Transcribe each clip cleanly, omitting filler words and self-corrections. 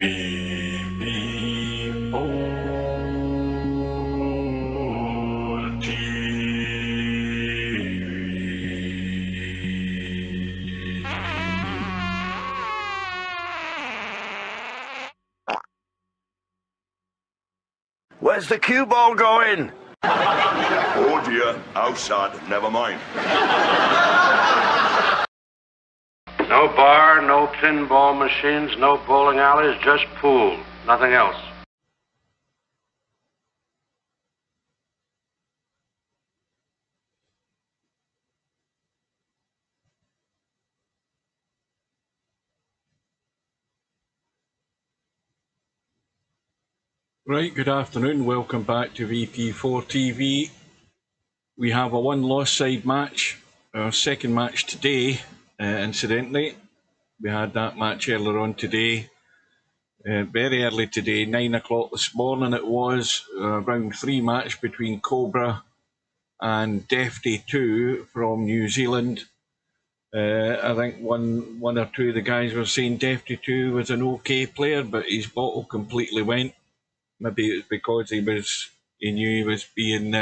VP4TV. Where's the cue ball going? Oh dear, outside, never mind. No bar, no pinball machines, no bowling alleys, just pool. Nothing else. Right, good afternoon. Welcome back to VP4TV. We have a one-loss side match, our second match today, incidentally. We had that match earlier on today, very early today, 9 o'clock this morning it was, round 3 match between Cobra and Defty 2 from New Zealand. I think one or two of the guys were saying Defty 2 was an okay player, but his bottle completely went. Maybe it was because he knew he was being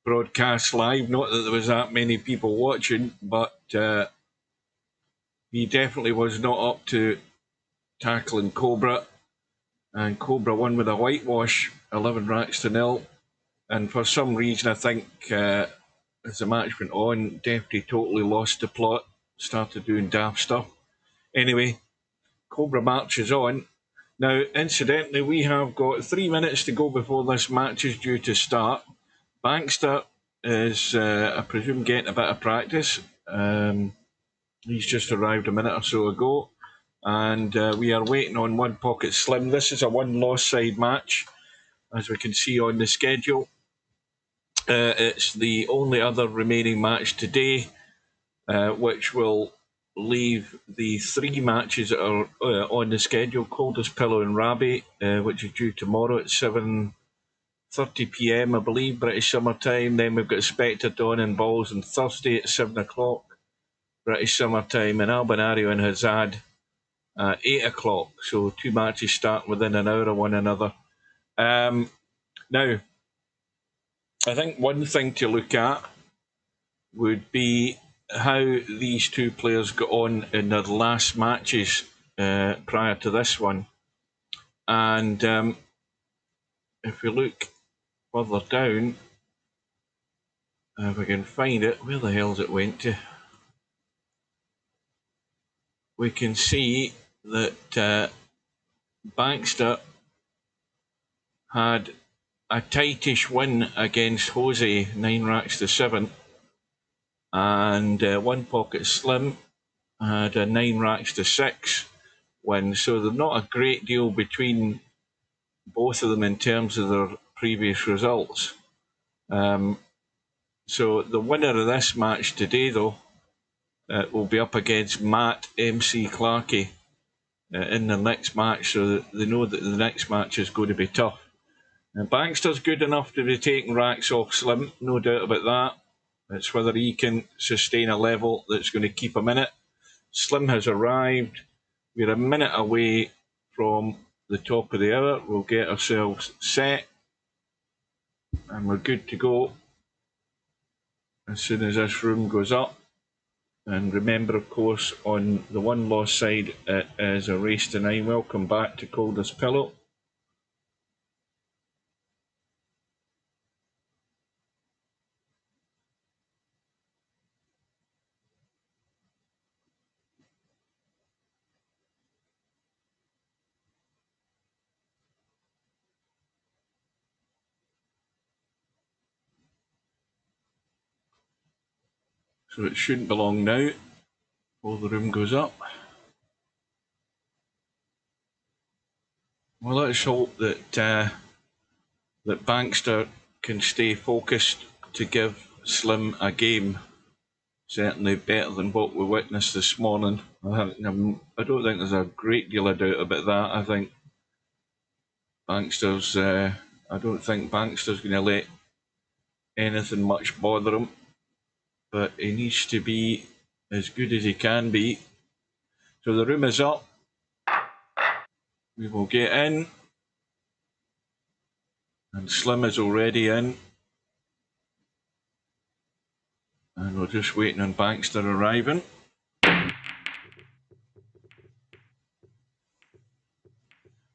broadcast live. Not that there was that many people watching, but he definitely was not up to tackling Cobra. And Cobra won with a whitewash, 11 racks to 0. And for some reason, I think as the match went on, Defty totally lost the plot, started doing daft stuff. Anyway, Cobra marches on. Now, incidentally, we have got 3 minutes to go before this match is due to start. Bankster is, I presume, getting a bit of practice. He's just arrived a minute or so ago. And we are waiting on OnePocketSlim. This is a one-loss side match, as we can see on the schedule. It's the only other remaining match today, which will leave the 3 matches that are on the schedule: Coldest Pillow and Rabbit, which is due tomorrow at 7:30 PM, I believe, British Summer Time. Then we've got Spectre, Dawn and Balls on Thursday at 7 o'clock, British Summer Time, and Albanario and Hazard at 8 o'clock. So 2 matches start within an hour of one another. Now, I think one thing to look at would be how these 2 players got on in their last matches prior to this one. And if we look further down, if we can find it, where the hell's it went to? We can see that Bankster had a tightish win against Jose, 9 racks to 7. And OnePocketSlim had a 9 racks to 6 win. So there's not a great deal between both of them in terms of their previous results. So the winner of this match today, though, will be up against Matt MC Clarkey in the next match, so they know that the next match is going to be tough. And Bankster's good enough to be taking racks off Slim, no doubt about that. It's whether he can sustain a level that's going to keep him in it. Slim has arrived. We're a minute away from the top of the hour. We'll get ourselves set and we're good to go as soon as this room goes up. And remember, of course, on the one-loss side, it is a race to 9. Welcome back to Coldest Pillow. So it shouldn't be long now before the room goes up. Well, let's hope that that Bankster can stay focused to give Slim a game. Certainly better than what we witnessed this morning. I don't think there's a great deal of doubt about that. I think Bankster's. I don't think Bankster's going to let anything much bother him, but he needs to be as good as he can be. So the room is up. We will get in. And Slim is already in. And we're just waiting on Bankster arriving.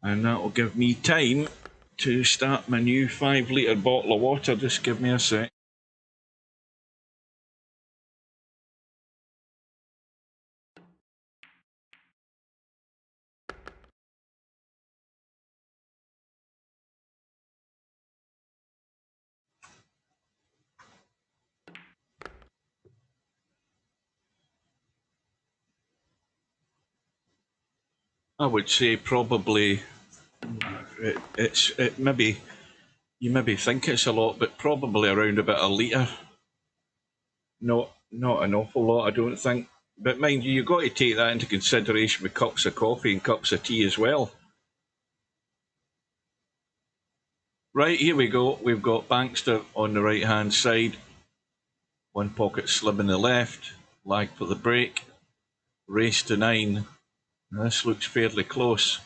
And that will give me time to start my new 5 litre bottle of water. Just give me a sec. I would say probably it maybe you maybe think it's a lot, but probably around about a litre. Not an awful lot, I don't think. But mind you, you've got to take that into consideration with cups of coffee and cups of tea as well. Right, here we go. We've got Bankster on the right hand side. OnePocketSlim on the left. Lag for the break. Race to 9. Now, this looks fairly close.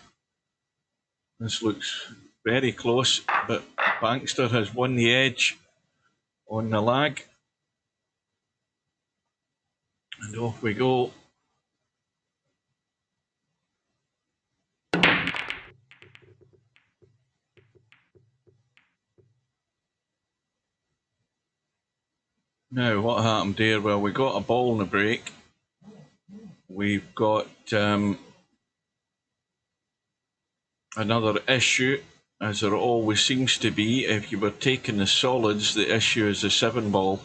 This looks very close, but Bankster has won the edge on the lag. And off we go. Now, what happened there? Well, we got a ball in the break. We've got another issue, as there always seems to be. If you were taking the solids, the issue is the 7 ball.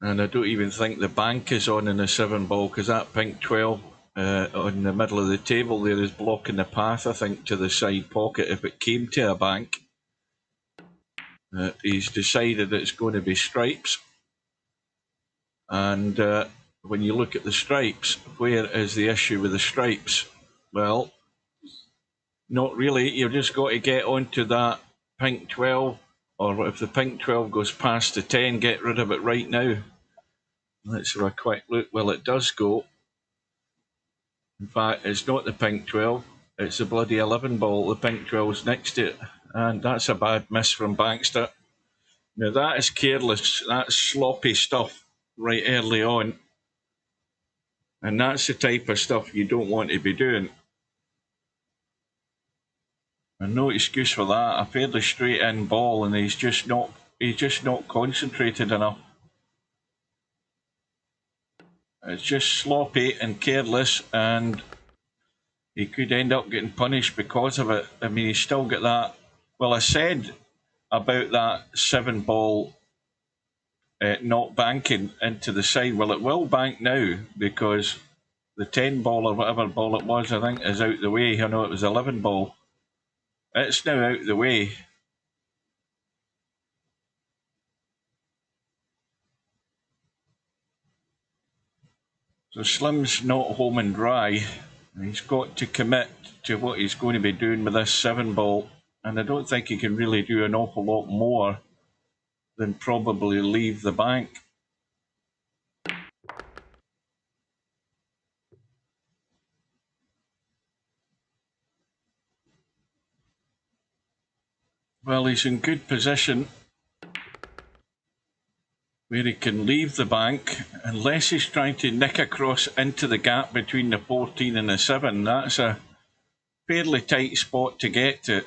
And I don't even think the bank is on in the 7 ball, because that pink 12 on the middle of the table there is blocking the path, I think, to the side pocket if it came to a bank. He's decided it's going to be stripes. And when you look at the stripes, where is the issue with the stripes? Well, not really. You've just got to get onto that pink 12, or if the pink 12 goes past the 10, get rid of it right now. Let's have a quick look. Well, it does go. In fact, it's not the pink 12, it's the bloody 11 ball. The pink 12's next to it, and that's a bad miss from Bankster. Now, that is careless. That's sloppy stuff right early on. And that's the type of stuff you don't want to be doing. And no excuse for that. A fairly straight in ball, and he's just not concentrated enough. It's just sloppy and careless, and he could end up getting punished because of it. I mean, he's still got that. Well, I said about that 7 ball not banking into the side. Well, it will bank now, because the 10 ball or whatever ball it was, I think, is out the way. I know it was 11 ball. It's now out the way. So Slim's not home and dry. He's got to commit to what he's going to be doing with this 7 ball. And I don't think he can really do an awful lot more than probably leave the bank. Well, he's in good position where he can leave the bank, unless he's trying to nick across into the gap between the 14 and the 7. That's a fairly tight spot to get to.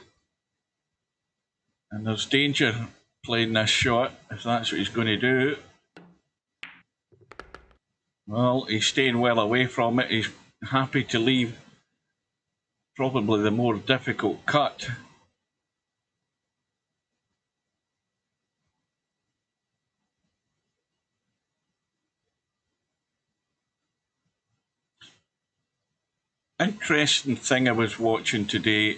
And there's danger playing this shot, if that's what he's going to do. Well, he's staying well away from it. He's happy to leave probably the more difficult cut. Interesting thing I was watching today.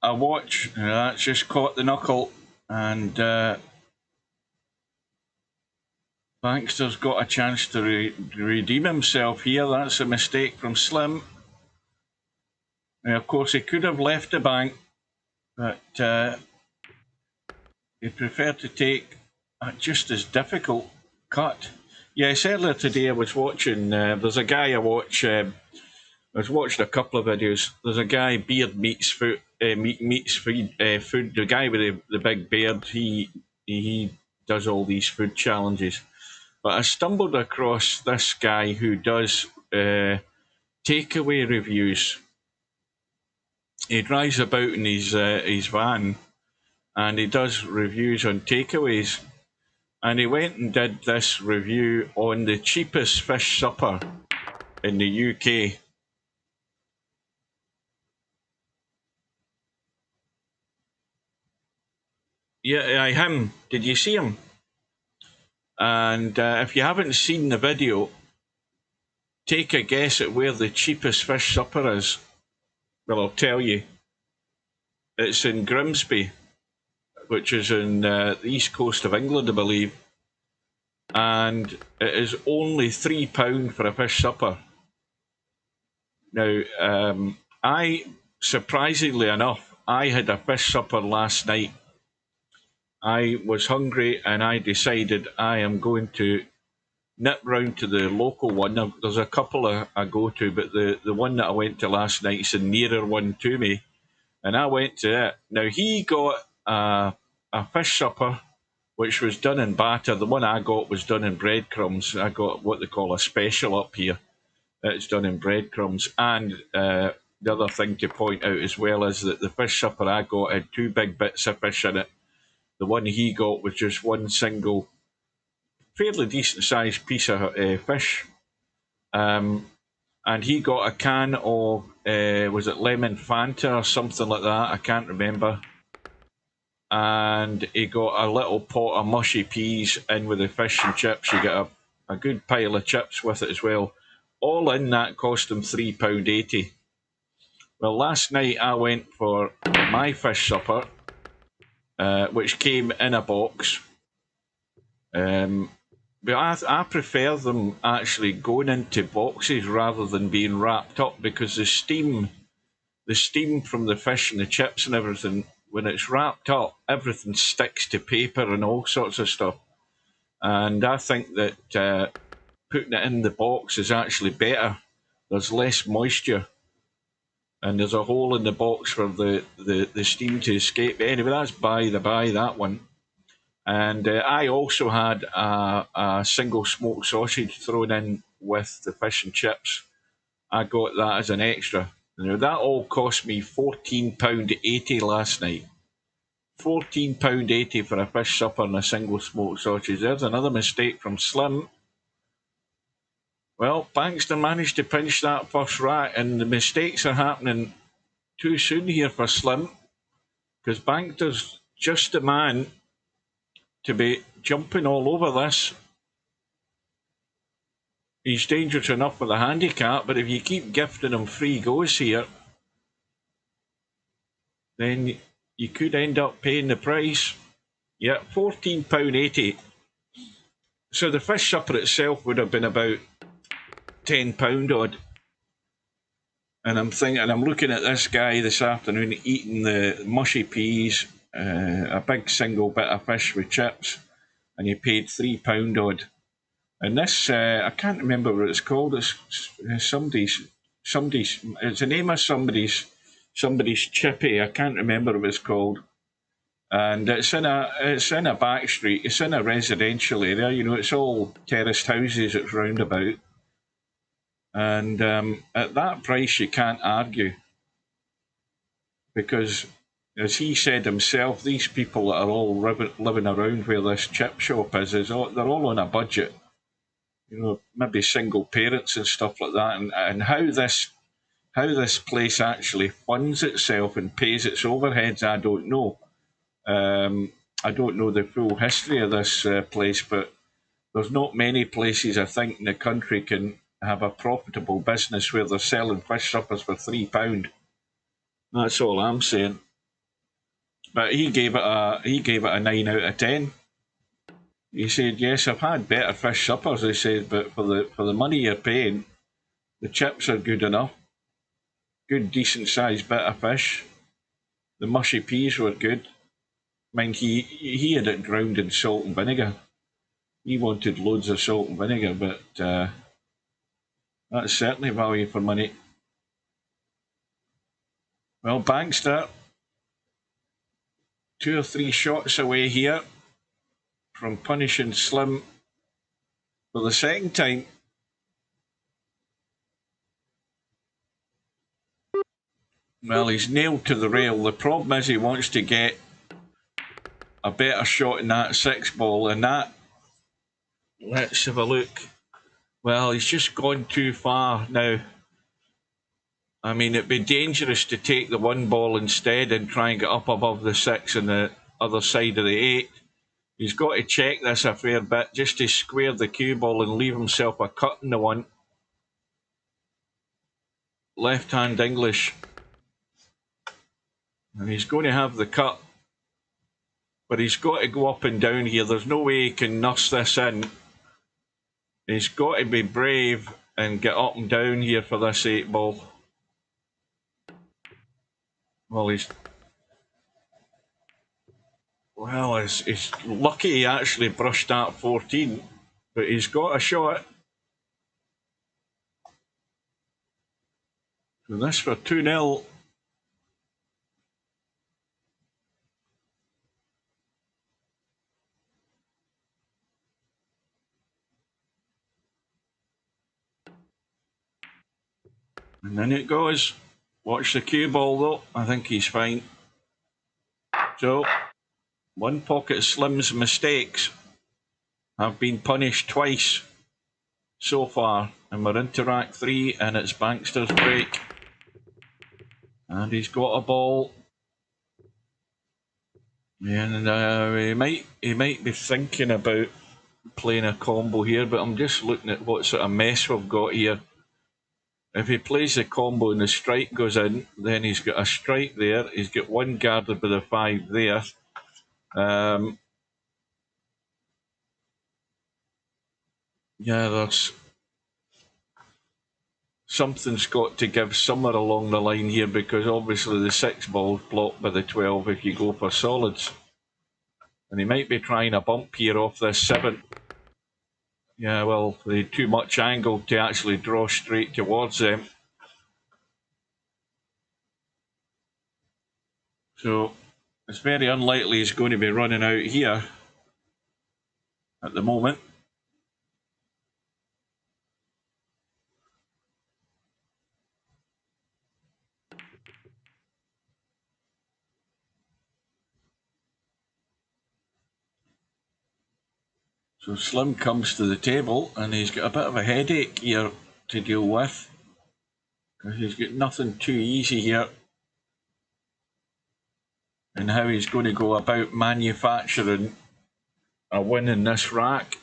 I watch, that's just caught the knuckle, and Bankster's got a chance to redeem himself here. That's a mistake from Slim. Now, of course, he could have left the bank, but he preferred to take a just as difficult cut. Yes, earlier today I was watching. There's a guy I watch. I was watching a couple of videos. There's a guy, Beard Meats Food. Meats Food. Food. The guy with the big beard. He does all these food challenges. But I stumbled across this guy who does takeaway reviews. He drives about in his van, and he does reviews on takeaways. And he went and did this review on the cheapest fish supper in the UK. Yeah, him. Did you see him? And if you haven't seen the video, take a guess at where the cheapest fish supper is. Well, I'll tell you. It's in Grimsby, which is in the east coast of England, I believe. And it is only £3 for a fish supper. Now, surprisingly enough, I had a fish supper last night. I was hungry and I decided I am going to nip round to the local one. There's a couple I go to, but the one that I went to last night is a nearer one to me. And I went to it. Now, he got a fish supper, which was done in batter. The one I got was done in breadcrumbs. I got what they call a special up here. It's done in breadcrumbs. And the other thing to point out as well is that the fish supper I got had 2 big bits of fish in it. The one he got was just one single, fairly decent sized piece of fish. And he got a can of, was it lemon Fanta or something like that? I can't remember. And he got a little pot of mushy peas in with the fish and chips. You get a good pile of chips with it as well. All in that cost him £3.80. Well, last night I went for my fish supper, which came in a box. But I prefer them actually going into boxes rather than being wrapped up, because the steam from the fish and the chips and everything, when it's wrapped up, everything sticks to paper and all sorts of stuff. And I think that putting it in the box is actually better. There's less moisture, and there's a hole in the box for the steam to escape. But anyway, that's by the by, that one. And I also had a single smoked sausage thrown in with the fish and chips. I got that as an extra. Now, that all cost me £14.80 last night. £14.80 for a fish supper and a single smoked sausage. There's another mistake from Slim. Well, Bankster managed to pinch that first rack, and the mistakes are happening too soon here for Slim, because Bankster's just the man to be jumping all over this. He's dangerous enough with a handicap, but if you keep gifting him free goes here, then you could end up paying the price. Yeah, £14.80. So the fish supper itself would have been about £10 odd. And I'm looking at this guy this afternoon eating the mushy peas, a big single bit of fish with chips, and he paid £3 odd. And this, I can't remember what it's called. It's somebody's. It's the name of somebody's chippy. I can't remember what it's called. And it's in a back street. It's in a residential area. You know, it's all terraced houses. It's round about. And at that price, you can't argue, because, as he said himself, these people that are all living around where this chip shop is they're all on a budget. You know, maybe single parents and stuff like that. And how this place actually funds itself and pays its overheads, I don't know. I don't know the full history of this place, but there's not many places, I think, in the country can have a profitable business where they're selling fish suppers for £3. That's all I'm saying. But he gave it a 9 out of 10. He said, yes, I've had better fish suppers, he said, but for the money you're paying, the chips are good enough. Good, decent sized bit of fish. The mushy peas were good. Mind, he had it drowned in salt and vinegar. He wanted loads of salt and vinegar, but that's certainly value for money. Well, Bankster, 2 or 3 shots away here from punishing Slim for the second time. Well, he's nailed to the rail. The problem is he wants to get a better shot in that 6 ball, and that, let's have a look. Well, he's just gone too far now. I mean, it'd be dangerous to take the 1 ball instead and try and get up above the 6 on the other side of the 8. He's got to check this a fair bit just to square the cue ball and leave himself a cut in the 1. Left-hand English. And he's going to have the cut. But he's got to go up and down here. There's no way he can nurse this in. He's got to be brave and get up and down here for this 8 ball. Well, he's lucky he actually brushed that 14, but he's got a shot. So this for 2-0. And then it goes. Watch the cue ball though. I think he's fine. So, OnePocketSlim's mistakes have been punished twice so far. And we're into rack 3 and it's Bankster's break. And he's got a ball. And he might be thinking about playing a combo here, but I'm just looking at what sort of mess we've got here. If he plays the combo and the strike goes in, then he's got a strike there. He's got 1 guarded with a 5 there. Yeah, there's something's got to give somewhere along the line here, because obviously the 6 ball's blocked by the 12 if you go for solids. And he might be trying a bump here off this 7. Yeah, well, they too much angle to actually draw straight towards them. So it's very unlikely he's going to be running out here at the moment. So Slim comes to the table and he's got a bit of a headache here to deal with, because he's got nothing too easy here in how he's going to go about manufacturing a win in this rack.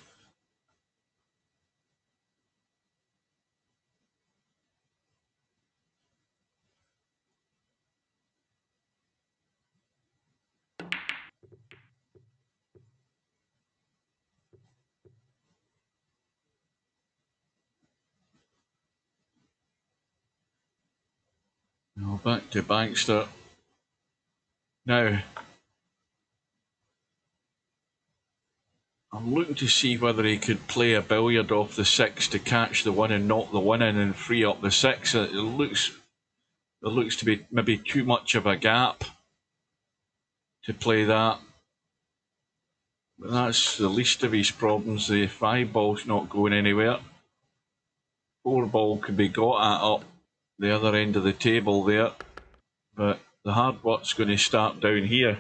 Now back to Bankster. Now, I'm looking to see whether he could play a billiard off the 6 to catch the 1 and knock the 1 in and free up the 6. It looks to be maybe too much of a gap to play that. But that's the least of his problems. The 5 ball's not going anywhere. 4 ball could be got at up the other end of the table there. But the hard work's going to start down here.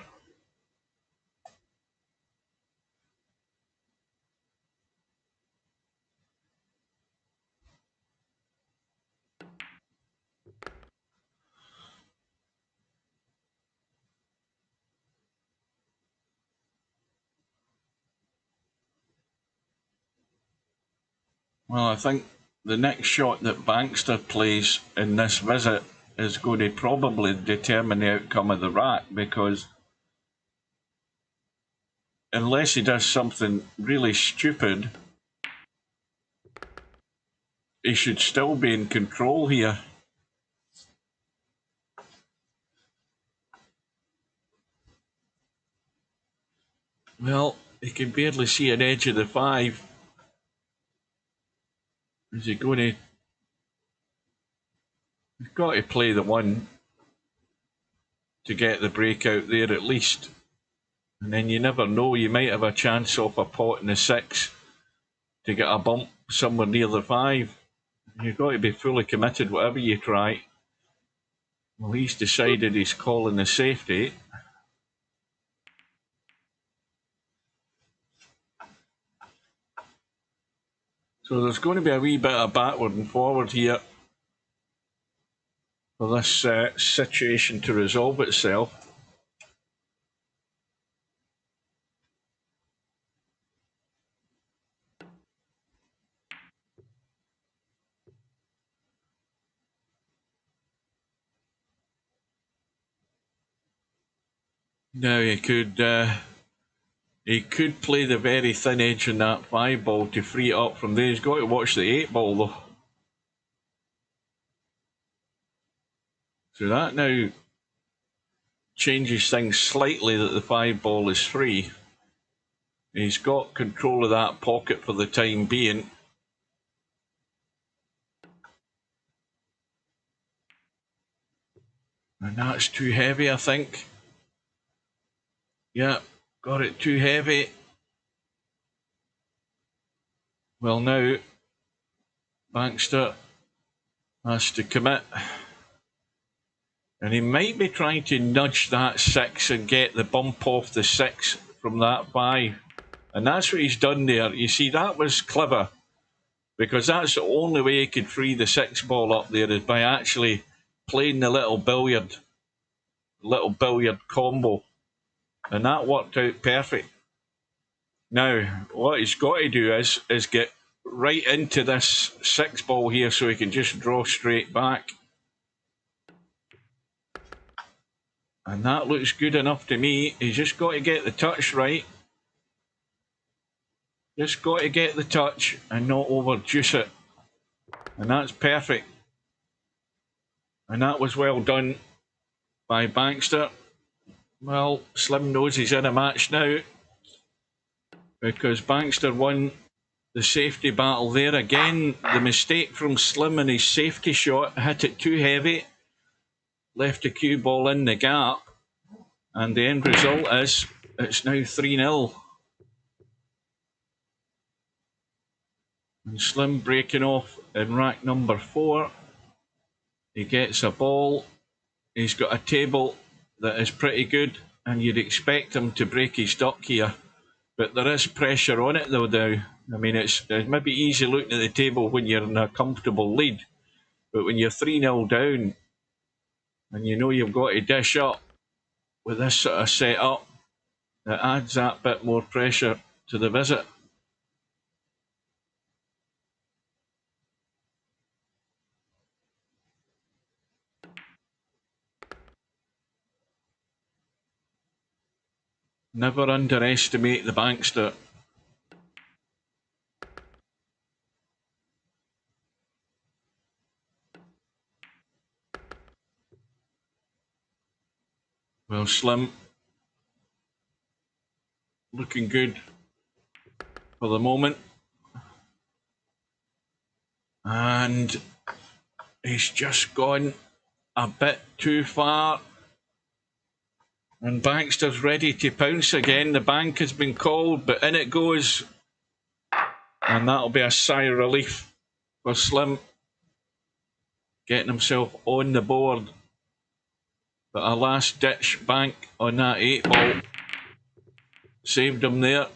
Well, I think the next shot that Bankster plays in this visit is going to probably determine the outcome of the rack, because unless he does something really stupid, he should still be in control here. Well, He can barely see an edge of the 5. Is he going to... He's got to play the 1 to get the break out there at least. And then you never know, you might have a chance off a pot in the 6 to get a bump somewhere near the 5. You've got to be fully committed whatever you try. Well, he's decided he's calling the safety. So there's going to be a wee bit of backward and forward here for this situation to resolve itself. Now he could play the very thin edge on that 5 ball to free it up from there. He's got to watch the 8 ball though. So that now changes things slightly that the 5 ball is free. He's got control of that pocket for the time being. And that's too heavy, I think. Yeah, got it too heavy. Well, now Bankster has to commit. And he might be trying to nudge that 6 and get the bump off the 6 from that 5. And that's what he's done there. You see, that was clever. Because that's the only way he could free the 6 ball up there is by actually playing the little billiard combo. And that worked out perfect. Now, what he's got to do is get right into this 6 ball here so he can just draw straight back. And that looks good enough to me. He's just got to get the touch right. Just got to get the touch and not overjuice it. And that's perfect. And that was well done by Bankster. Well, Slim knows he's in a match now, because Bankster won the safety battle there. Again, the mistake from Slim in his safety shot, hit it too heavy, left the cue ball in the gap, and the end result is it's now 3-0. And Slim breaking off in rack number 4. He gets a ball. He's got a table that is pretty good, and you'd expect him to break his duck here. But there is pressure on it though now. I mean, it's maybe easy looking at the table when you're in a comfortable lead. But when you're 3-0 down, and you know you've got to dish up with this sort of setup, it adds that bit more pressure to the visit. Never underestimate the Bankster. Well, Slim looking good for the moment. And he's just gone a bit too far. And Bankster's ready to pounce again. The bank has been called, but in it goes. And that'll be a sigh of relief for Slim, getting himself on the board. But a last ditch bank on that 8 ball saved him there.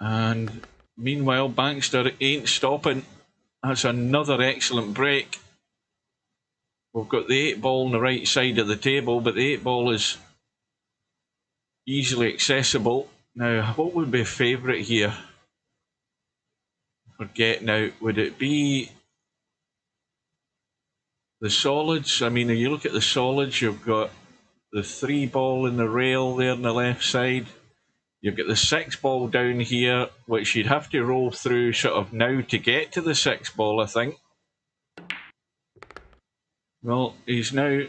And meanwhile, Bankster ain't stopping. That's another excellent break. We've got the 8 ball on the right side of the table, but the 8 ball is easily accessible. Now, what would be a favourite here for getting out? Would it be the solids? I mean, if you look at the solids, you've got the 3 ball in the rail there on the left side. You've got the 6 ball down here, which you'd have to roll through sort of now to get to the 6 ball, I think. Well, he's now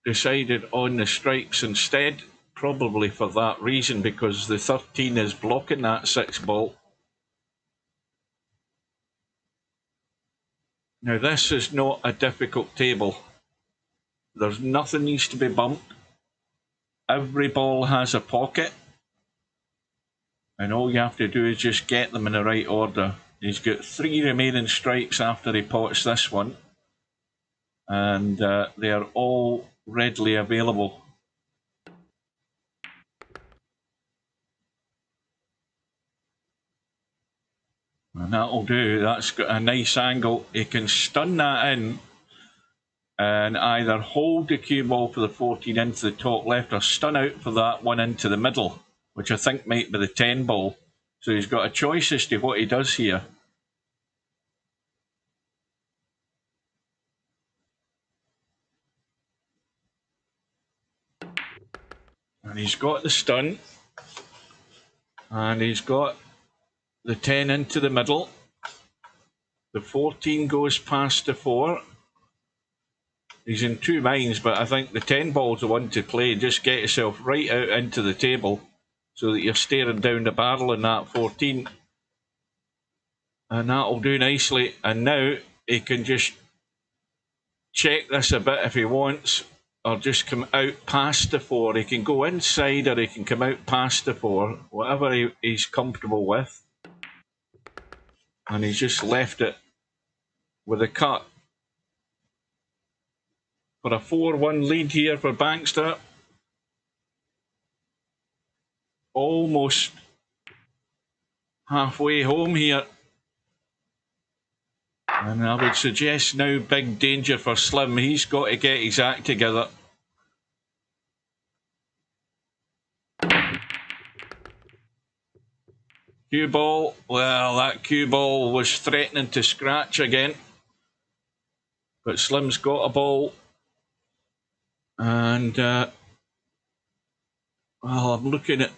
decided on the stripes instead. probably for that reason, because the 13 is blocking that 6 ball. Now this is not a difficult table. There's nothing needs to be bumped. Every ball has a pocket. And all you have to do is just get them in the right order. He's got 3 remaining stripes after he pots this one. And they are all readily available. And that'll do. That's got a nice angle. He can stun that in and either hold the cue ball for the 14 into the top left or stun out for that one into the middle, which I think might be the 10 ball. So he's got a choice as to what he does here. And he's got the stun. And he's got the 10 into the middle. The 14 goes past the 4. He's in 2 minds, but I think the 10 ball's the one to play. Just get yourself right out into the table so that you're staring down the barrel in that 14. And that'll do nicely. And now he can just check this a bit if he wants, or just come out past the 4. He can go inside or he can come out past the 4, whatever he's comfortable with. And he's just left it with a cut. For a 4-1 lead here for Bankster. Almost halfway home here. And I would suggest now big danger for Slim. He's got to get his act together. Cue ball. Well, that cue ball was threatening to scratch again. But Slim's got a ball. And well, I'm looking at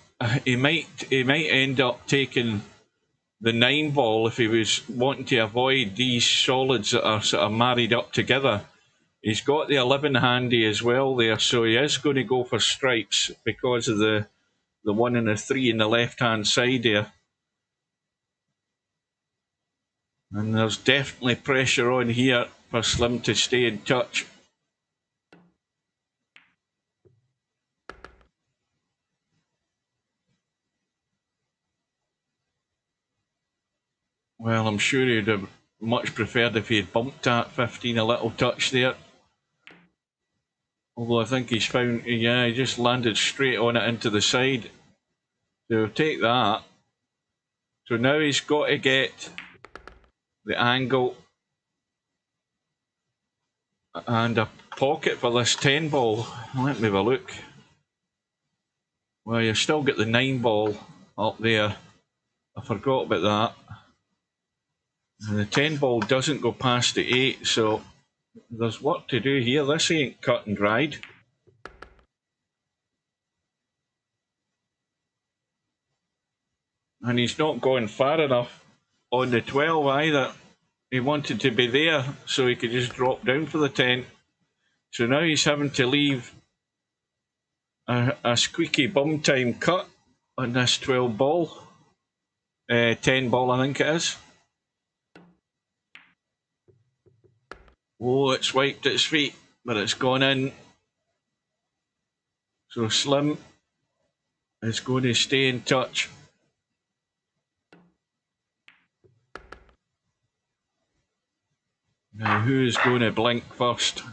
he might end up taking the 9 ball if he was wanting to avoid these solids that are sort of married up together. He's got the 11 handy as well there, so he is going to go for stripes because of the 1 and the 3 in the left hand side there. And there's definitely pressure on here for Slim to stay in touch. Well, I'm sure he'd have much preferred if he had bumped that 15 a little touch there. Although I think he's found, yeah, he just landed straight on it into the side. So take that. So now he's got to get the angle and a pocket for this 10 ball. Let me have a look. Well, you still get the 9 ball up there. I forgot about that. And the 10 ball doesn't go past the 8, so there's work to do here. This ain't cut and dried. And he's not going far enough on the 12 either. He wanted to be there so he could just drop down for the 10. So now he's having to leave a squeaky bum time cut on this 12 ball. 10 ball, I think it is. Oh, it's wiped its feet, but it's gone in. So Slim is going to stay in touch. Now, who's going to blink first?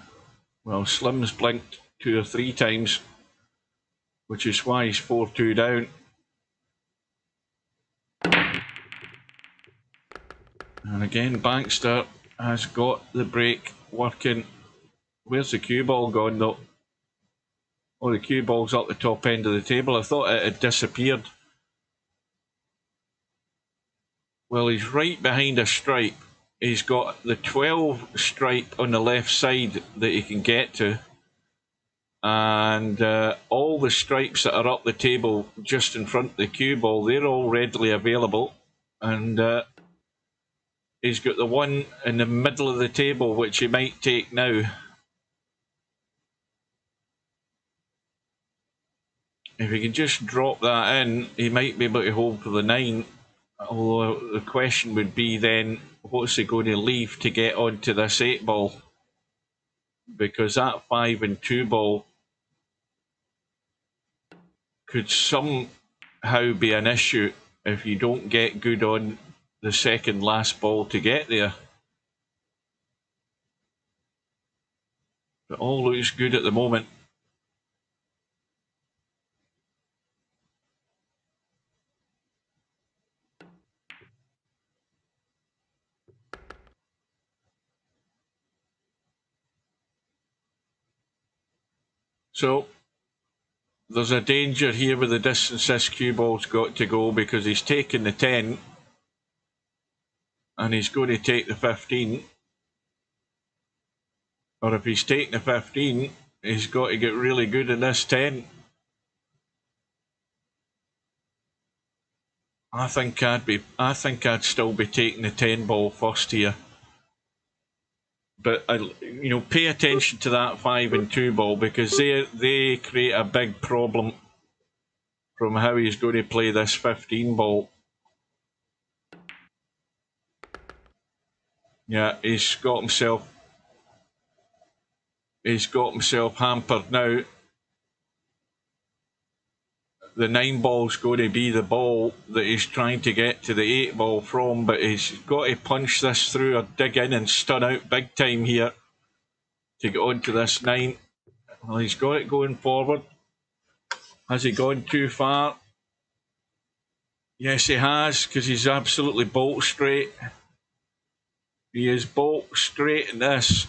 Well, Slim's blinked 2 or 3 times, which is why he's 4-2 down. And again, Bankster has got the break working. Where's the cue ball gone though? Oh, the cue ball's up the top end of the table. I thought it had disappeared. Well, he's right behind a stripe. He's got the 12 stripe on the left side that he can get to. And all the stripes that are up the table just in front of the cue ball, they're all readily available. And he's got the one in the middle of the table, which he might take now. If he can just drop that in, he might be able to hold for the 9. Although the question would be then, what's he going to leave to get onto this 8 ball? Because that 5 and 2 ball could somehow be an issue if you don't get good on the second last ball to get there. But all looks good at the moment. So there's a danger here with the distance this cue ball's got to go, because he's taking the 10 and he's going to take the 15. Or if he's taking the 15, he's got to get really good in this 10. I think I'd still be taking the 10 ball first here. But pay attention to that 5 and 2 ball, because they create a big problem from how he's going to play this 15 ball. Yeah, he's got himself hampered now. The 9 ball's going to be the ball that he's trying to get to the 8 ball from, but he's got to punch this through or dig in and stun out big time here to get onto this 9. Well, he's got it going forward. Has he gone too far? Yes, he has, because he's absolutely bolt straight. He is bolt straight in this.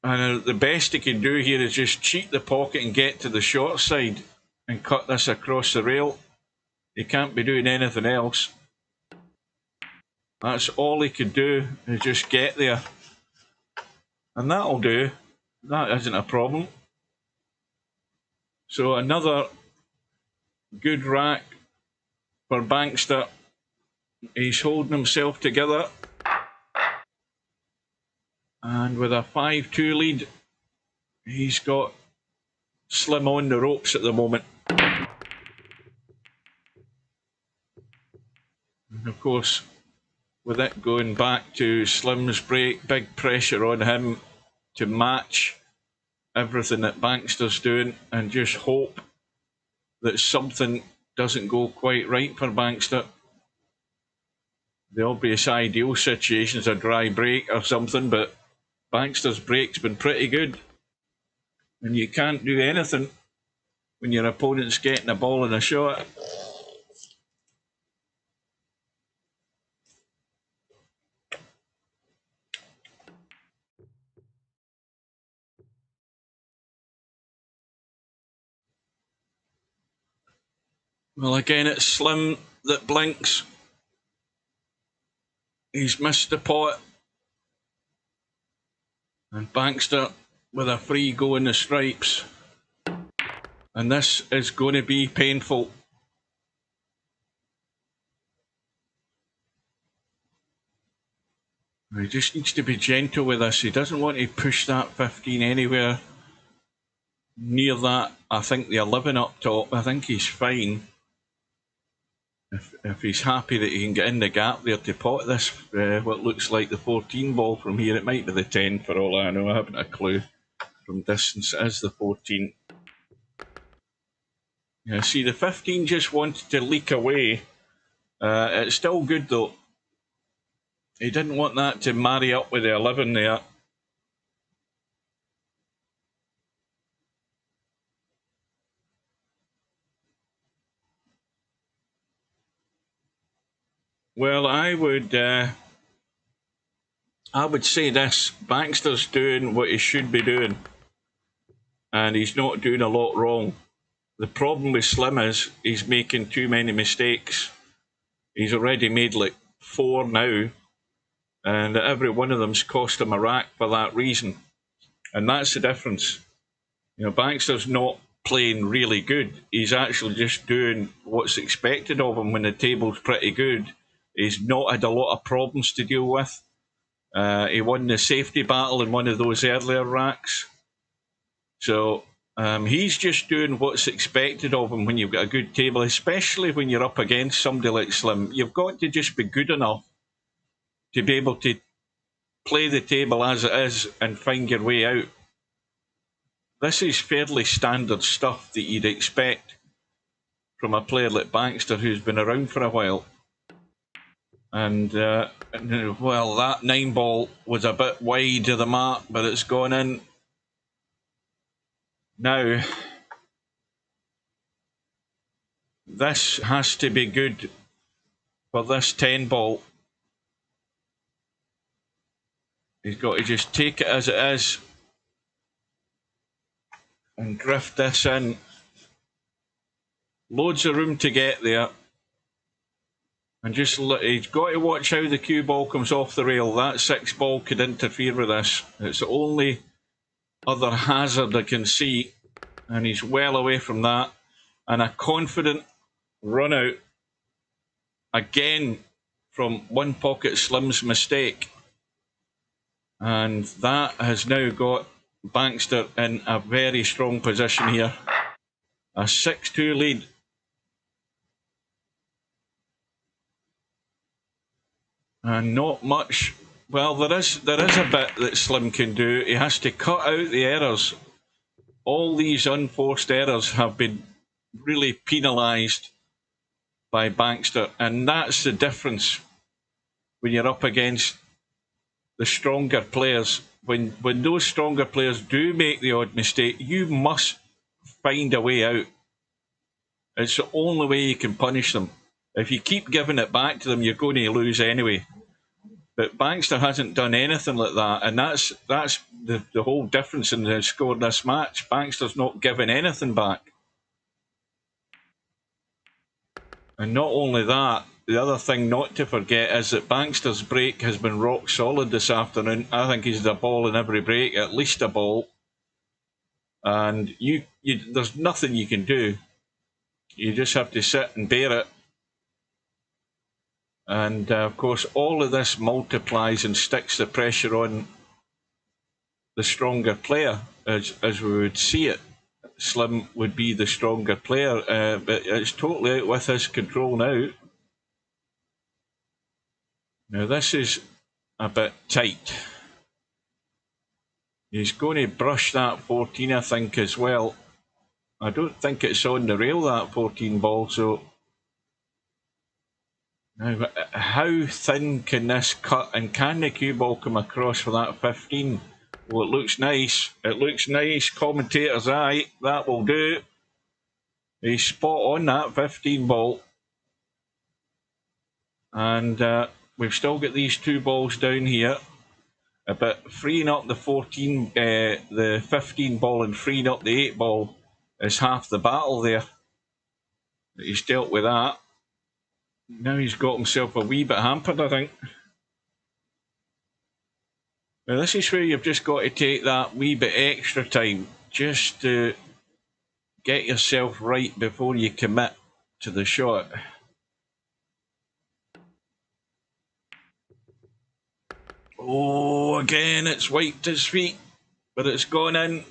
And the best he can do here is just cheat the pocket and get to the short side and cut this across the rail. He can't be doing anything else. That's all he can do, is just get there. And that'll do. That isn't a problem. So another good rack for Bankster. He's holding himself together. And with a 5-2 lead, he's got Slim on the ropes at the moment. And of course, with it going back to Slim's break, big pressure on him to match everything that Bankster's doing, and just hope that something doesn't go quite right for Bankster. The obvious ideal situation is a dry break or something, but Bankster's break's been pretty good. And you can't do anything when your opponent's getting a ball in a shot. Well, again, it's Slim that blinks. He's missed the pot. And Bankster with a free go in the stripes. And this is going to be painful. He just needs to be gentle with this. He doesn't want to push that 15 anywhere near that. I think the 11 up top, I think he's fine. If he's happy that he can get in the gap there to pot this, what looks like the 14 ball from here. It might be the 10 for all I know. I haven't a clue. From distance, it is the 14. Yeah, see, the 15 just wanted to leak away. It's still good though. He didn't want that to marry up with the 11 there. Well, I would say this: Bankster's doing what he should be doing, and he's not doing a lot wrong. The problem with Slim is he's making too many mistakes. He's already made like 4 now, and every one of them's cost him a rack for that reason. And that's the difference. Bankster's not playing really good. He's actually just doing what's expected of him when the table's pretty good. He's not had a lot of problems to deal with. He won the safety battle in one of those earlier racks. So He's just doing what's expected of him when you've got a good table, especially when you're up against somebody like Slim. You've got to just be good enough to be able to play the table as it is and find your way out. This is fairly standard stuff that you'd expect from a player like Bankster, who's been around for a while. And, well, that 9-ball was a bit wide of the mark, but it's gone in. Now, this has to be good for this 10-ball. He's got to just take it as it is and drift this in. Loads of room to get there. And just he's got to watch how the cue ball comes off the rail. That 6-ball could interfere with this. It's the only other hazard I can see, and he's well away from that. And a confident run out again from OnePocketSlim's mistake. And that has now got Bankster in a very strong position here. A 6-2 lead. And not much. Well, there is a bit that Slim can do. He has to cut out the errors. All these unforced errors have been really penalised by Bankster, and that's the difference when you're up against the stronger players. When those stronger players do make the odd mistake, you must find a way out. It's the only way you can punish them. If you keep giving it back to them, you're going to lose anyway. But Bankster hasn't done anything like that, and that's the whole difference in the score in this match. Bankster's not giving anything back. And not only that, the other thing not to forget is that Bankster's break has been rock solid this afternoon. I think he's had a ball in every break, at least a ball. And there's nothing you can do. You just have to sit and bear it. And of course, all of this multiplies and sticks the pressure on the stronger player, as we would see it. Slim would be the stronger player, but it's totally out with his control now. Now this is a bit tight. He's going to brush that 14, I think, as well. I don't think it's on the rail, that 14 ball, so... Now, how thin can this cut, and can the cue ball come across for that 15? Well, it looks nice. It looks nice. Commentator's eye. That will do. He's spot on that 15 ball. And we've still got these 2 balls down here. But freeing up the 15 ball and freeing up the 8 ball is half the battle there. He's dealt with that. Now he's got himself a wee bit hampered, I think. Now this is where you've just got to take that wee bit extra time just to get yourself right before you commit to the shot. Oh, again, it's wiped his feet, but it's gone in.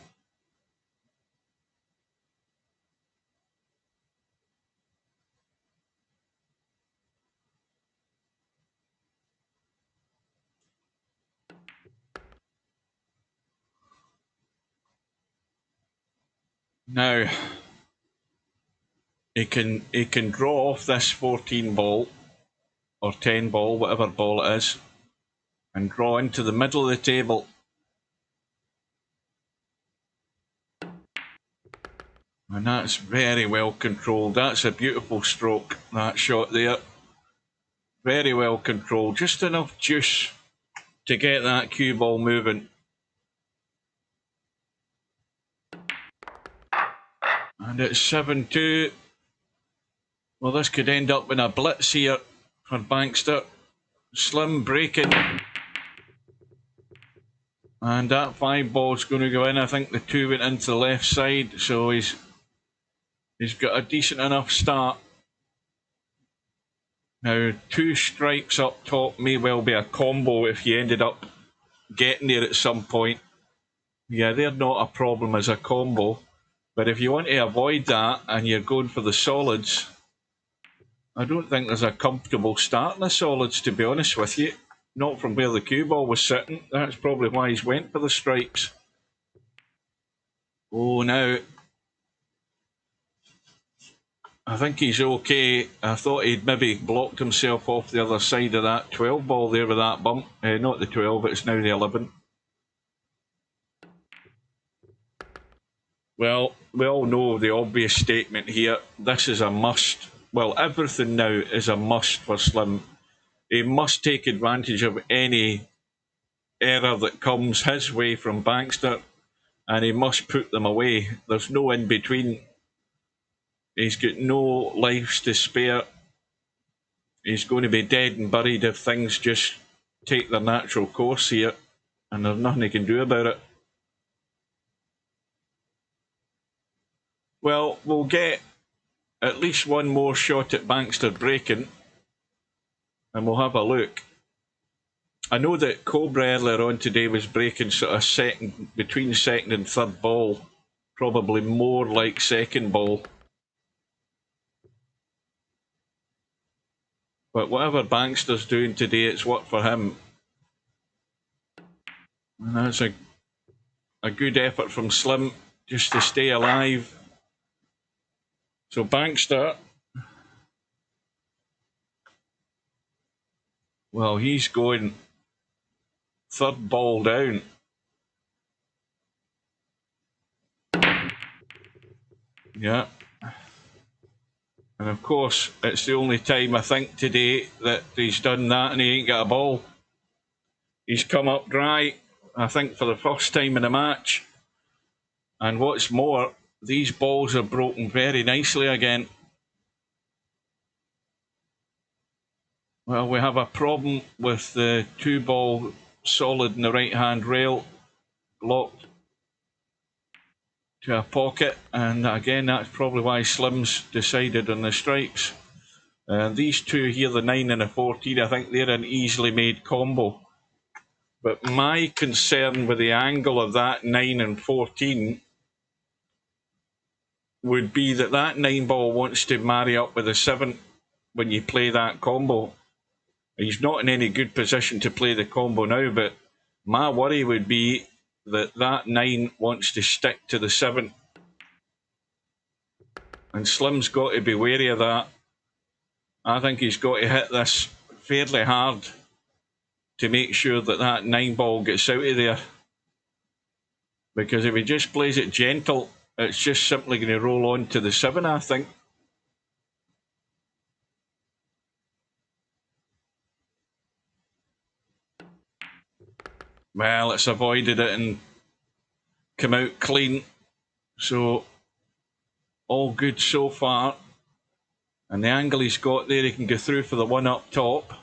Now, he can draw off this 14 ball, or 10 ball, whatever ball it is, and draw into the middle of the table. And that's very well controlled. That's a beautiful stroke, that shot there. Very well controlled. Just enough juice to get that cue ball moving. And it's 7-2. Well, this could end up in a blitz here for Bankster. Slim breaking. And that 5 ball's going to go in. I think the 2 went into the left side, so he's got a decent enough start. Now, 2 strikes up top may well be a combo if you ended up getting there at some point. Yeah, they're not a problem as a combo. But if you want to avoid that and you're going for the solids, I don't think there's a comfortable start in the solids, to be honest with you. Not from where the cue ball was sitting. That's probably why he's went for the stripes. Oh, now, I think he's okay. I thought he'd maybe blocked himself off the other side of that 12 ball there with that bump. Not the 12, it's now the 11. Well, we all know the obvious statement here. This is a must. Well, everything now is a must for Slim. He must take advantage of any error that comes his way from Bankster, and he must put them away. There's no in between. He's got no lives to spare. He's going to be dead and buried if things just take their natural course here, and there's nothing he can do about it. Well, we'll get at least one more shot at Bankster breaking, and we'll have a look. I know that Cobra earlier on today was breaking sort of between second and third ball, probably more like second ball. But whatever Bankster's doing today, it's worked for him. And that's a good effort from Slim just to stay alive. So Bankster, well, he's going third ball down. Yeah. And of course, it's the only time I think today that he's done that and he ain't got a ball. He's come up dry, I think, for the first time in a match. And what's more, these balls are broken very nicely again. Well, we have a problem with the 2-ball solid in the right-hand rail, locked to a pocket, and again, that's probably why Slim's decided on the stripes. These two here, the 9 and the 14, I think they're an easily made combo. But my concern with the angle of that 9 and 14 would be that that 9 ball wants to marry up with a 7 when you play that combo. He's not in any good position to play the combo now, but my worry would be that that 9 wants to stick to the 7. And Slim's got to be wary of that. I think he's got to hit this fairly hard to make sure that that 9 ball gets out of there. Because if he just plays it gentle, it's just simply going to roll on to the 7, I think. Well, it's avoided it and come out clean. So, all good so far. And the angle he's got there, he can go through for the 1 up top.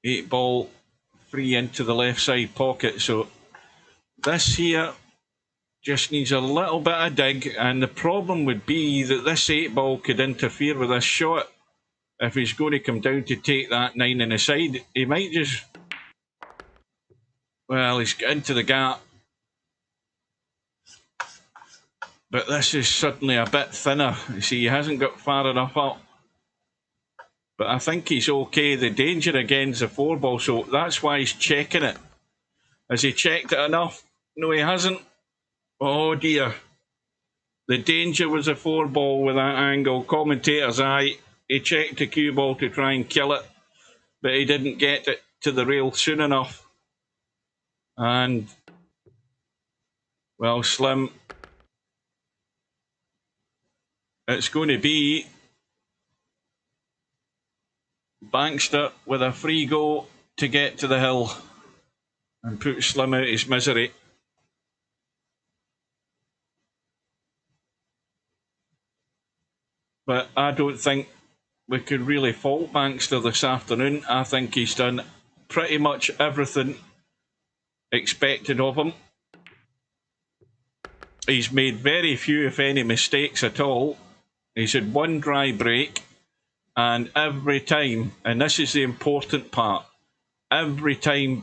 8 ball free into the left side pocket. So, this here just needs a little bit of dig. And the problem would be that this 8 ball could interfere with this shot. If he's going to come down to take that 9 in the side, he might just... Well, he's got into the gap. But this is suddenly a bit thinner. You see, he hasn't got far enough up. But I think he's okay. The danger again is a 4 ball, so that's why he's checking it. Has he checked it enough? No, he hasn't. Oh dear. The danger was a 4 ball with that angle. Commentator's eye. He checked the cue ball to try and kill it, but he didn't get it to the rail soon enough. And, well, Slim, it's going to be Bankster with a free go to get to the hill and put Slim out of his misery. But I don't think we could really fault Bankster this afternoon. I think he's done pretty much everything expected of him. He's made very few, if any, mistakes at all. He's had 1 dry break, and every time, and this is the important part, every time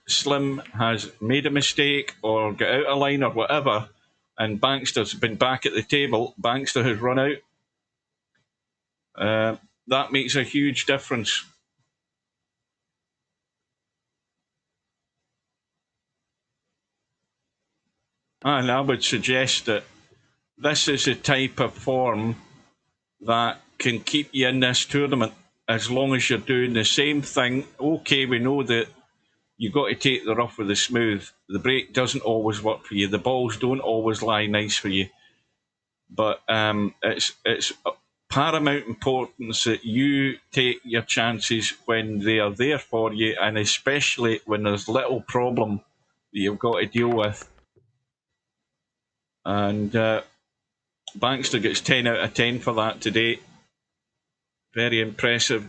Slim has made a mistake or got out of line or whatever, and Bankster's been back at the table, Bankster has run out, that makes a huge difference. And I would suggest that this is the type of form that can keep you in this tournament as long as you're doing the same thing. Okay, we know that you've got to take the rough with the smooth. The break doesn't always work for you. The balls don't always lie nice for you. But it's paramount importance that you take your chances when they are there for you, and especially when there's little problem that you've got to deal with. And Bankster gets 10 out of 10 for that today. Very impressive.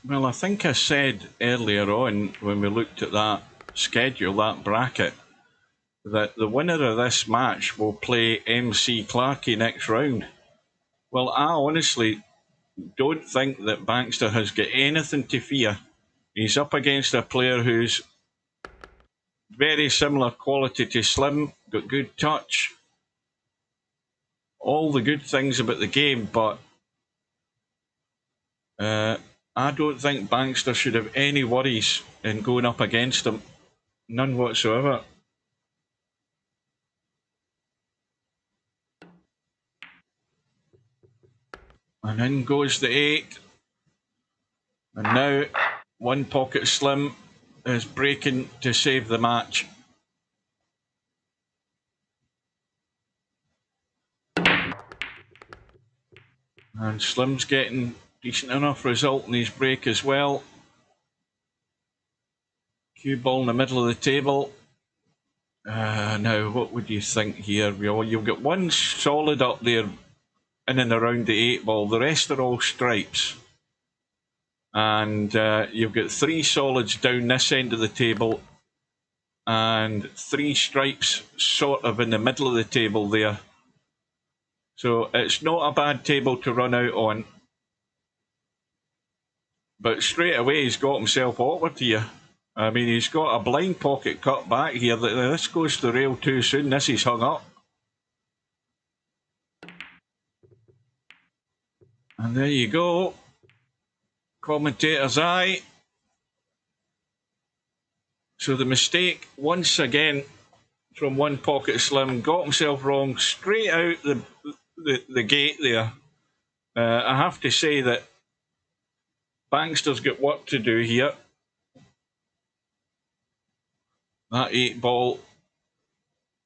Well, I think I said earlier on when we looked at that schedule, that bracket, that the winner of this match will play MC Clarkey next round. Well, I honestly don't think that Bankster has got anything to fear. He's up against a player who's very similar quality to Slim, got good touch, all the good things about the game, but I don't think Bankster should have any worries in going up against him. None whatsoever. And in goes the 8. And now OnePocketSlim is breaking to save the match. And Slim's getting decent enough result in his break as well. Cue ball in the middle of the table. Now, what would you think here? Well, you've got one solid up there in and around the 8 ball. The rest are all stripes. And you've got 3 solids down this end of the table and 3 stripes sort of in the middle of the table there. So it's not a bad table to run out on. But straight away he's got himself awkward here. I mean, he's got a blind pocket cut back here. This goes to the rail too soon. This is hung up. And there you go. Commentator's eye. So the mistake, once again, from OnePocketSlim, got himself wrong straight out the gate there. I have to say that Bankster's got work to do here. That 8 ball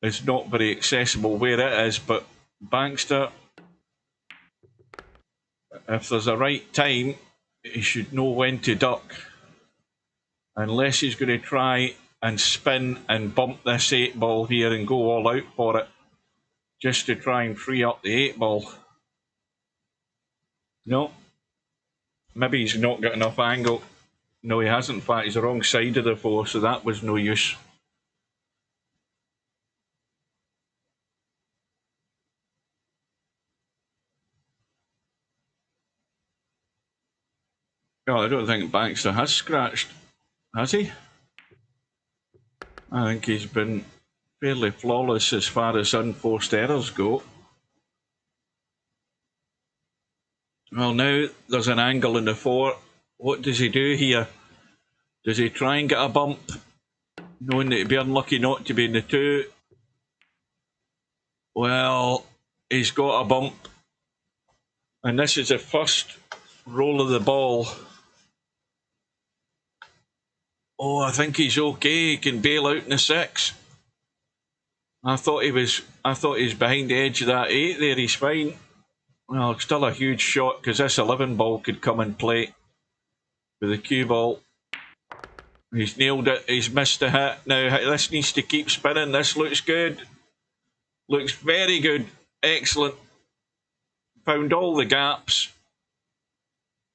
is not very accessible where it is, but Bankster, if there's a right time, he should know when to duck. Unless he's going to try and spin and bump this 8 ball here and go all out for it, just to try and free up the 8 ball. No. Maybe he's not got enough angle. No, he hasn't. In fact, he's the wrong side of the 4, so that was no use. No, I don't think Bankster has scratched, has he? I think he's been fairly flawless as far as unforced errors go. Well, now there's an angle in the 4. What does he do here? Does he try and get a bump, knowing that he'd be unlucky not to be in the 2? Well, he's got a bump. And this is the first roll of the ball. Oh, I think he's okay. He can bail out in the 6. I thought he was behind the edge of that 8 there. He's fine. Well, still a huge shot because this 11 ball could come and play with the cue ball. He's nailed it. He's missed the hit. Now this needs to keep spinning. This looks good. Looks very good. Excellent. Found all the gaps.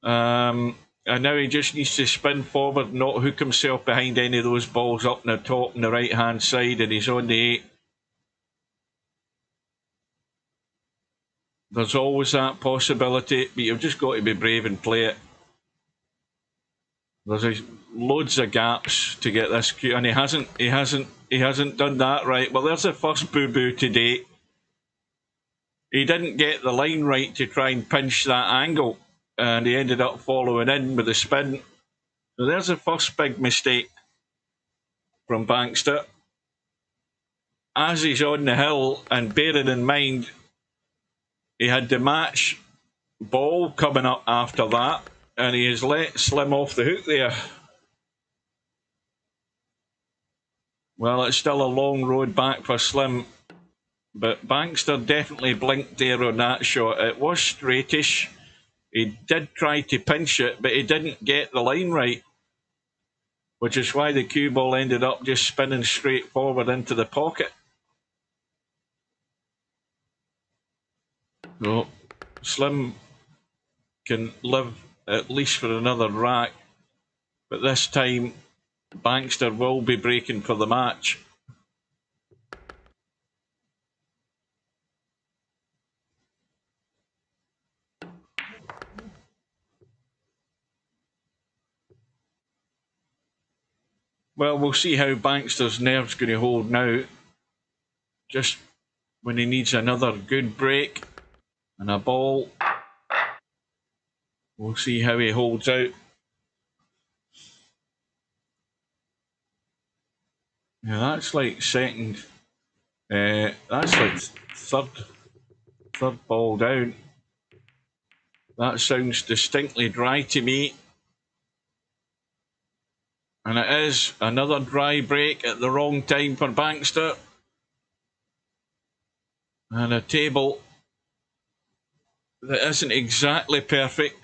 And now he just needs to spin forward, not hook himself behind any of those balls up in the top and the right hand side, and he's on the 8. There's always that possibility, but you've just got to be brave and play it. There's loads of gaps to get this cue, and he hasn't done that right. Well, there's the first boo-boo today. He didn't get the line right to try and pinch that angle, and he ended up following in with the spin. So there's the first big mistake from Bankster. As he's on the hill, and bearing in mind he had the match ball coming up after that, and he has let Slim off the hook there. Well, it's still a long road back for Slim, but Bankster definitely blinked there on that shot. It was straightish. He did try to pinch it, but he didn't get the line right, which is why the cue ball ended up just spinning straight forward into the pocket. So Slim can live at least for another rack, but this time Bankster will be breaking for the match. Well, we'll see how Bankster's nerve's going to hold now. Just when he needs another good break and a ball, we'll see how he holds out. Yeah, that's like second. That's like third ball down. That sounds distinctly dry to me. And it is another dry break at the wrong time for Bankster. And a table that isn't exactly perfect,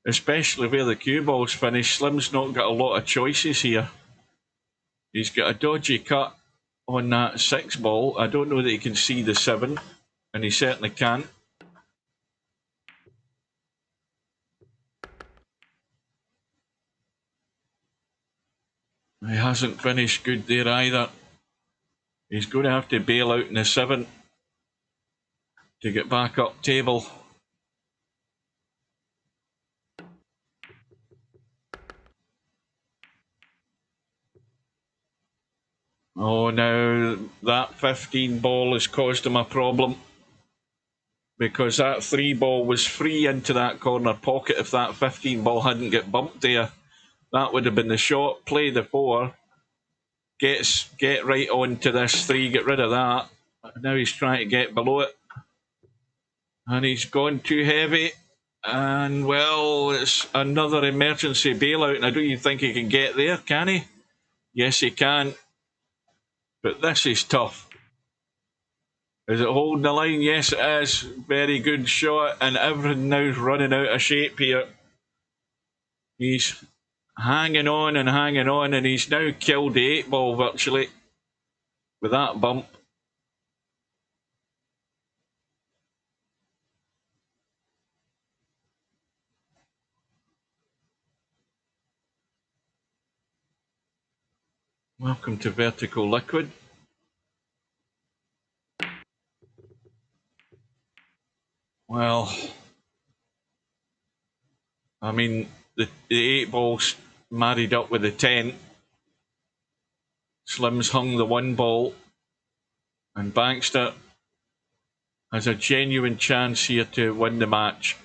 especially where the cue ball's finished. Slim's not got a lot of choices here. He's got a dodgy cut on that 6 ball. I don't know that he can see the 7, and he certainly can't. He hasn't finished good there either. He's going to have to bail out in the 7 to get back up table. Oh, now that 15 ball has caused him a problem, because that 3 ball was free into that corner pocket. If that 15 ball hadn't get bumped there, that would have been the shot. Play the 4, get right onto this 3, get rid of that. Now he's trying to get below it, and he's gone too heavy, and well, it's another emergency bailout. And I don't even think he can get there, can he? Yes, he can. But this is tough. Is it holding the line? Yes, it is. Very good shot, and everything now's running out of shape here. He's hanging on, and he's now killed the 8 ball virtually with that bump. Welcome to Vertical Liquid. Well, I mean, the 8 ball's married up with the 10. Slim's hung the 1 ball, and Bankster has a genuine chance here to win the match.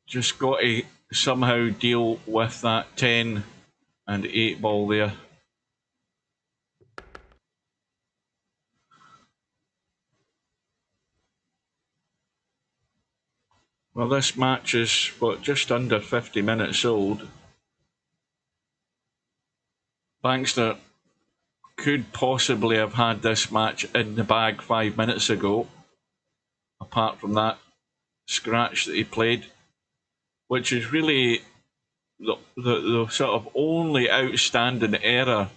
Just got to somehow deal with that 10 and 8 ball there. Well, this match is, what, just under 50 minutes old. Bankster could possibly have had this match in the bag 5 minutes ago, apart from that scratch that he played, which is really the sort of only outstanding error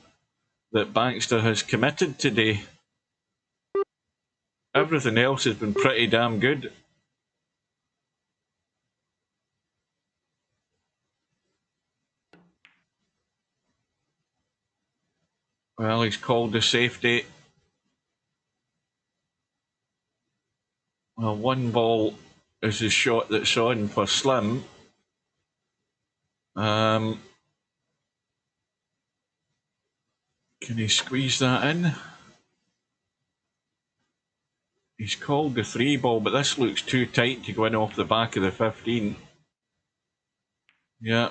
that Bankster has committed today. Everything else has been pretty damn good. Well, he's called the safety. Well, one ball is the shot that's on for Slim. Can he squeeze that in? He's called the 3 ball, but this looks too tight to go in off the back of the 15. Yeah.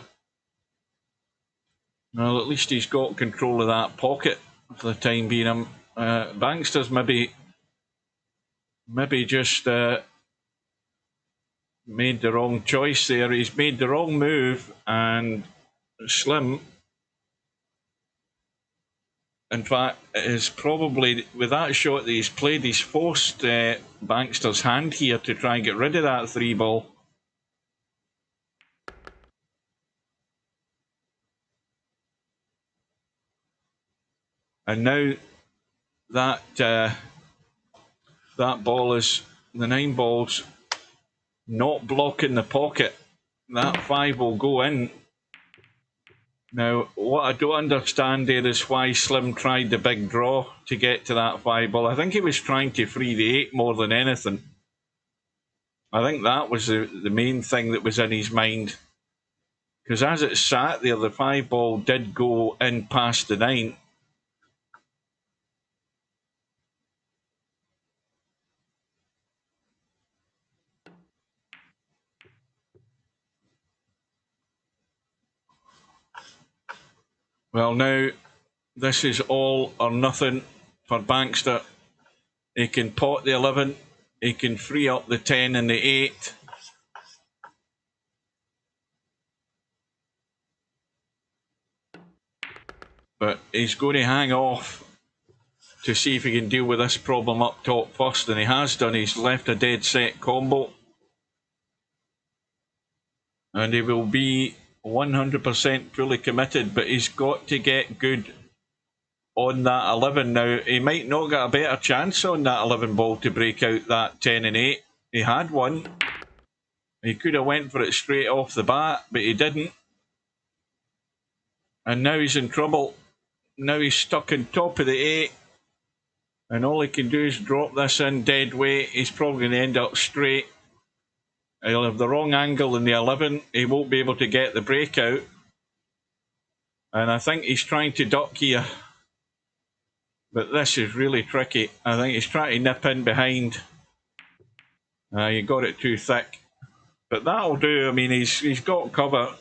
Well, at least he's got control of that pocket for the time being. Bankster's maybe just made the wrong choice there. He's made the wrong move, and Slim, in fact, is probably, with that shot that he's played, he's forced Bankster's hand here to try and get rid of that 3 ball. And now that that ball is, the 9 ball's not blocking the pocket. That 5 will go in. Now, what I don't understand there is why Slim tried the big draw to get to that 5 ball. I think he was trying to free the 8 more than anything. I think that was the main thing that was in his mind. Because as it sat there, the 5 ball did go in past the 9. Well, now, this is all or nothing for Bankster. He can pot the 11, he can free up the 10 and the 8. But he's going to hang off to see if he can deal with this problem up top first, and he has done. He's left a dead set combo. And he will be 100% fully committed, but he's got to get good on that 11. Now, he might not get a better chance on that 11 ball to break out that 10 and 8. He had one. He could have went for it straight off the bat, but he didn't. And now he's in trouble. Now he's stuck on top of the 8. And all he can do is drop this in dead weight. He's probably going to end up straight. He'll have the wrong angle in the 11. He won't be able to get the breakout. And I think he's trying to duck here. But this is really tricky. I think he's trying to nip in behind. You got it too thick. But that'll do. I mean, he's got cover.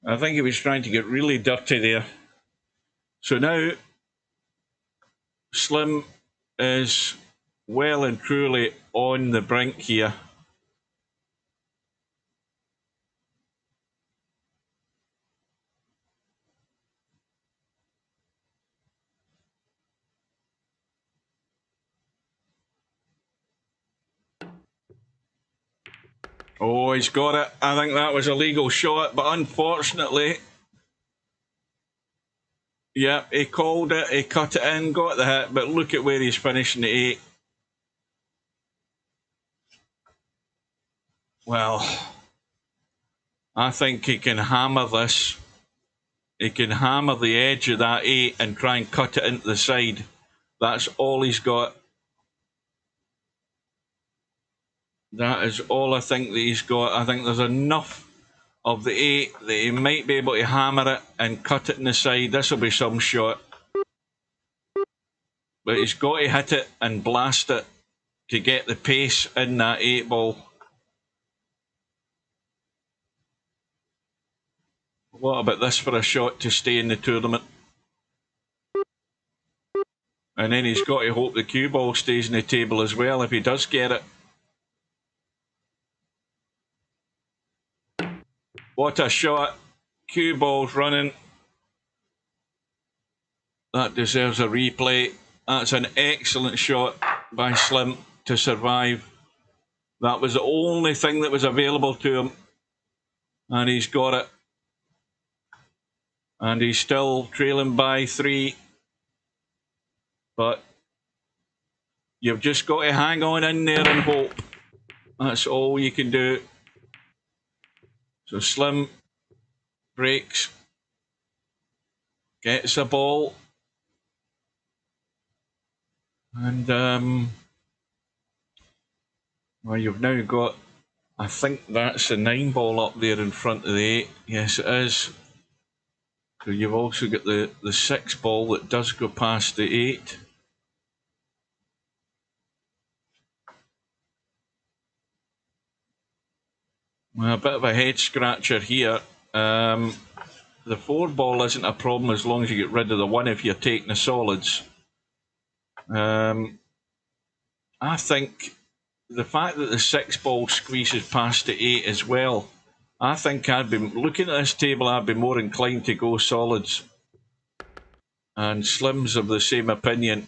I think he was trying to get really dirty there. So now, Slim is well and truly on the brink here. Oh, he's got it. I think that was a legal shot, but unfortunately, yeah, he called it, he cut it in, got the hit, but look at where he's finishing the 8. Well, I think he can hammer this. He can hammer the edge of that 8 and try and cut it into the side. That's all he's got. That is all I think that he's got. I think there's enough of the 8 that he might be able to hammer it and cut it in the side. This will be some shot. But he's got to hit it and blast it to get the pace in that 8 ball. What about this for a shot to stay in the tournament? And then he's got to hope the cue ball stays in the table as well if he does get it. What a shot. Cue ball's running. That deserves a replay. That's an excellent shot by Slim to survive. That was the only thing that was available to him. And he's got it. And he's still trailing by 3. But you've just got to hang on in there and hope. That's all you can do. So Slim breaks, gets a ball, and well, you've now got, I think that's a 9 ball up there in front of the 8. Yes, it is. So you've also got the 6 ball that does go past the 8. Well, a bit of a head scratcher here. The 4 ball isn't a problem as long as you get rid of the 1 if you're taking the solids. I think the fact that the 6 ball squeezes past the 8 as well, I think I'd be looking at this table, I'd be more inclined to go solids. And Slim's of the same opinion,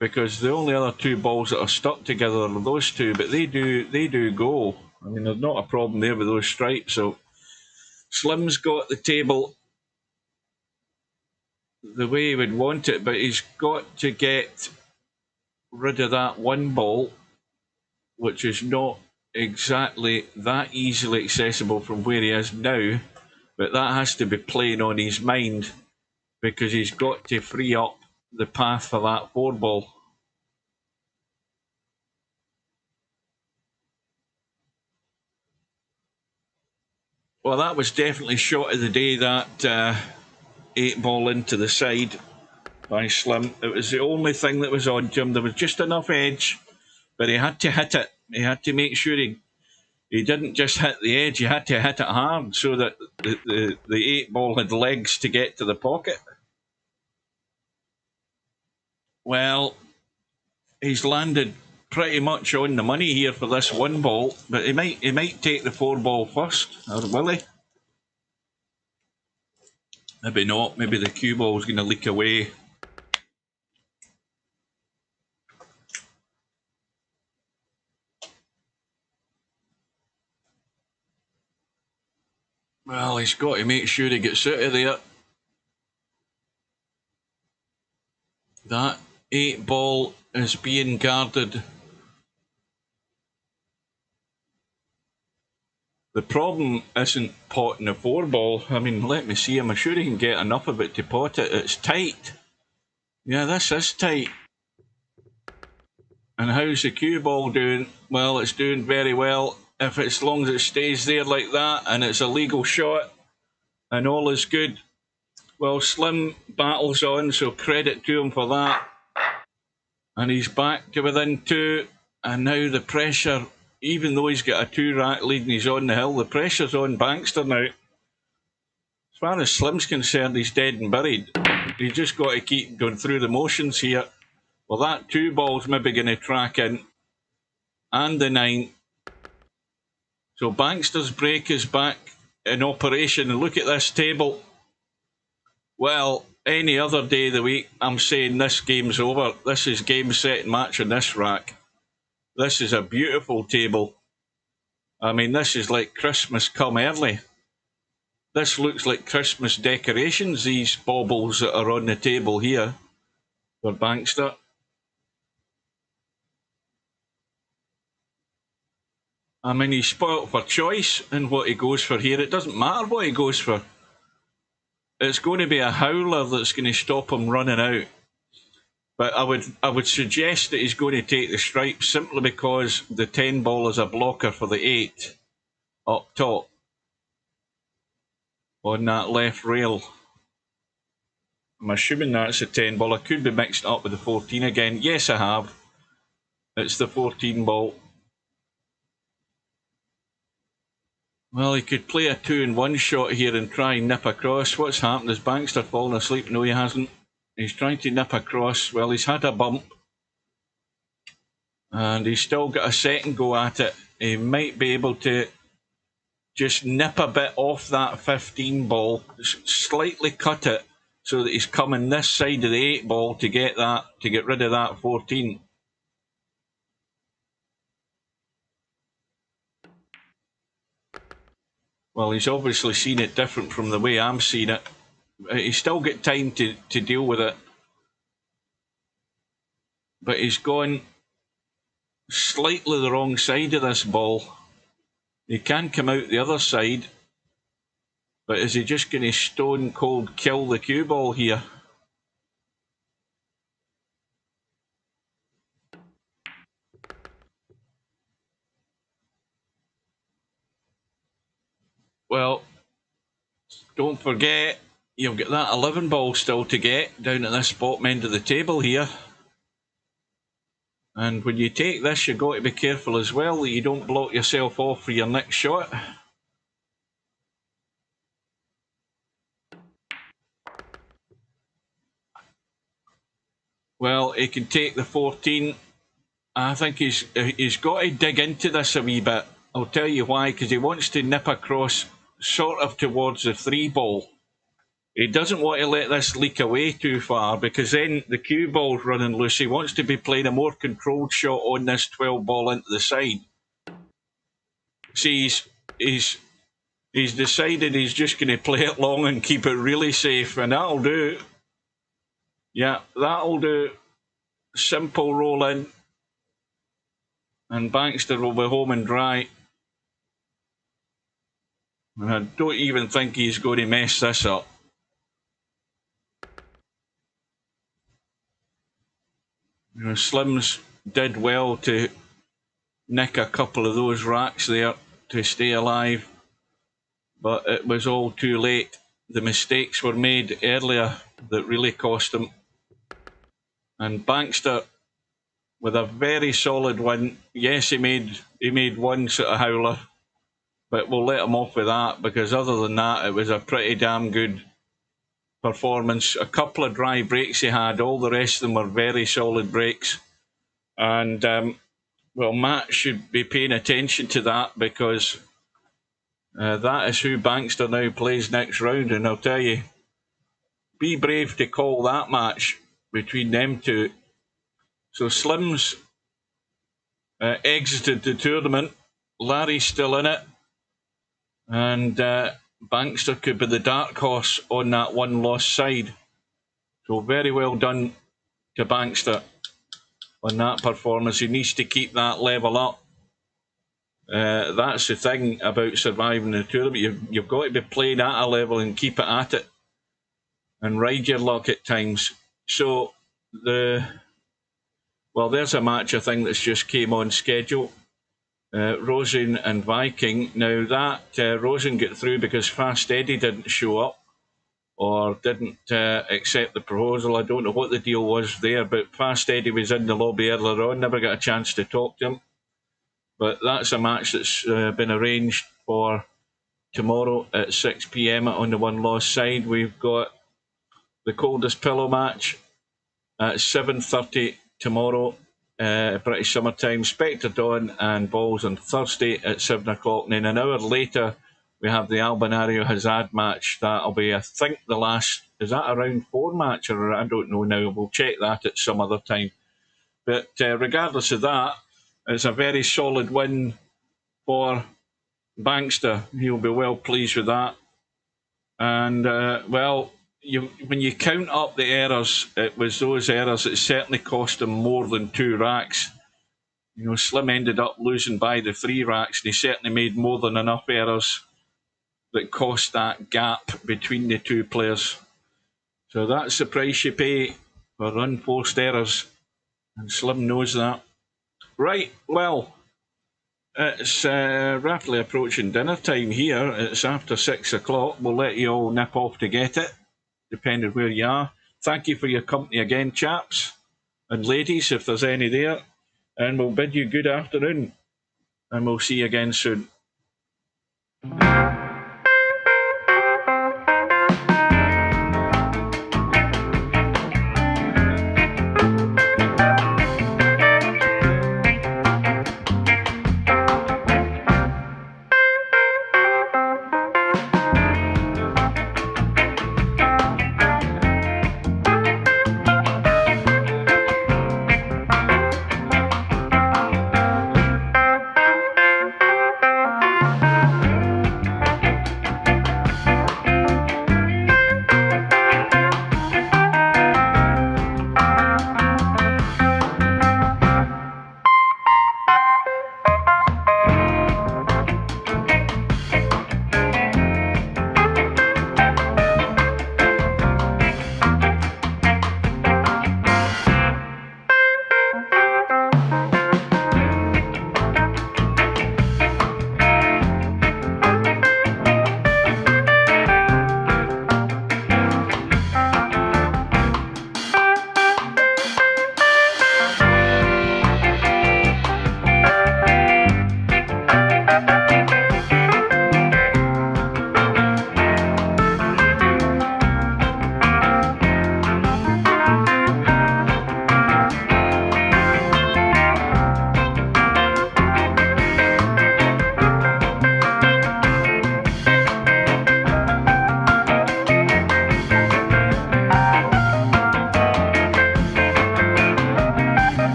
because the only other 2 balls that are stuck together are those 2, but they do go. I mean, there's not a problem there with those stripes. So Slim's got the table the way he would want it, but he's got to get rid of that 1 ball, which is not exactly that easily accessible from where he is now, but that has to be playing on his mind, because he's got to free up the path for that 4 ball. Well, that was definitely shot of the day, that 8 ball into the side by Slim. It was the only thing that was on to him. There was just enough edge, but he had to hit it. He had to make sure he didn't just hit the edge, he had to hit it hard so that the 8 ball had legs to get to the pocket. Well, he's landed pretty much on the money here for this 1 ball, but he might take the 4 ball first, or will he? Maybe not. Maybe the cue ball's going to leak away. Well, he's got to make sure he gets out of there. That 8 ball is being guarded. The problem isn't potting the 4 ball. I mean, let me see. I'm sure he can get enough of it to pot it. It's tight. Yeah, this is tight. And how's the cue ball doing? Well, it's doing very well. If as long as it stays there like that and it's a legal shot and all is good. Well, Slim battles on, so credit to him for that. And he's back to within 2. And now the pressure, even though he's got a 2 rack lead and he's on the hill, the pressure's on Bankster now. As far as Slim's concerned, he's dead and buried. He's just got to keep going through the motions here. Well, that 2 ball's maybe going to track in. And the 9. So Bankster's break is back in operation. And look at this table. Well, any other day of the week, I'm saying this game's over. This is game, set, and match on this rack. This is a beautiful table. I mean, this is like Christmas come early. This looks like Christmas decorations, these baubles that are on the table here for Bankster. I mean, he's spoilt for choice in what he goes for here. It doesn't matter what he goes for. It's going to be a howler that's going to stop him running out. But I would suggest that he's going to take the stripes simply because the 10 ball is a blocker for the 8 up top on that left rail. I'm assuming that's a 10 ball. I could be mixed up with the 14 again. Yes, I have. It's the 14 ball. Well, he could play a 2-in-1 shot here and try and nip across. What's happened? Is Bankster fallen asleep? No, he hasn't. He's trying to nip across. Well, he's had a bump. And he's still got a second go at it. He might be able to just nip a bit off that 15 ball, slightly cut it so that he's coming this side of the 8 ball to get rid of that 14. Well, he's obviously seen it different from the way I'm seeing it. He's still got time to deal with it. But he's gone slightly the wrong side of this ball. He can come out the other side. But is he just going to stone cold kill the cue ball here? Well, don't forget, you've got that 11 ball still to get down at this bottom end of the table here. And when you take this, you've got to be careful as well that you don't block yourself off for your next shot. Well, he can take the 14. I think he's got to dig into this a wee bit. I'll tell you why, because he wants to nip across sort of towards the 3 ball. He doesn't want to let this leak away too far, because then the cue ball's running loose. He wants to be playing a more controlled shot on this 12 ball into the side. See, he's decided he's just going to play it long and keep it really safe, and that'll do. Yeah, that'll do. Simple roll in, and Bankster will be home and dry. And I don't even think he's going to mess this up. You know, Slims did well to nick a couple of those racks there to stay alive, but it was all too late. The mistakes were made earlier that really cost him. And Bankster with a very solid win. Yes, he made one sort of howler, but we'll let him off with that, because other than that, it was a pretty damn good performance. A couple of dry breaks he had, all the rest of them were very solid breaks. And, well, Matt should be paying attention to that, because that is who Bankster now plays next round. And I'll tell you, be brave to call that match between them two. So Slims exited the tournament. Larry's still in it. And Bankster could be the dark horse on that one-loss side. So very well done to Bankster on that performance. He needs to keep that level up. That's the thing about surviving the tournament. You've got to be playing at a level and keep it at it and ride your luck at times. So there's a match I think that's just came on schedule. Rosen and Viking. Now that Rosen got through because Fast Eddie didn't show up or didn't accept the proposal. I don't know what the deal was there, but Fast Eddie was in the lobby earlier on, never got a chance to talk to him. But that's a match that's been arranged for tomorrow at 6 PM on the one-loss side. We've got the Coldest Pillow match at 7:30 tomorrow. British Summertime, Spectre Dawn and Balls on Thursday at 7 o'clock. And then an hour later, we have the Albanario Hazard match. That'll be, I think, the last, is that a round 4 match? Or I don't know now. We'll check that at some other time. But regardless of that, it's a very solid win for Bankster. He'll be well pleased with that. And, when you count up the errors, it was those errors that certainly cost him more than 2 racks. You know, Slim ended up losing by the 3 racks, and he certainly made more than enough errors that cost that gap between the 2 players. So that's the price you pay for unforced errors, and Slim knows that. Right, well, it's rapidly approaching dinner time here. It's after 6 o'clock. We'll let you all nip off to get it, depending where you are. Thank you for your company again, chaps and ladies, if there's any there. And we'll bid you good afternoon. And we'll see you again soon.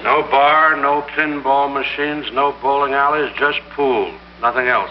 No bar, no pinball machines, no bowling alleys, just pool. Nothing else.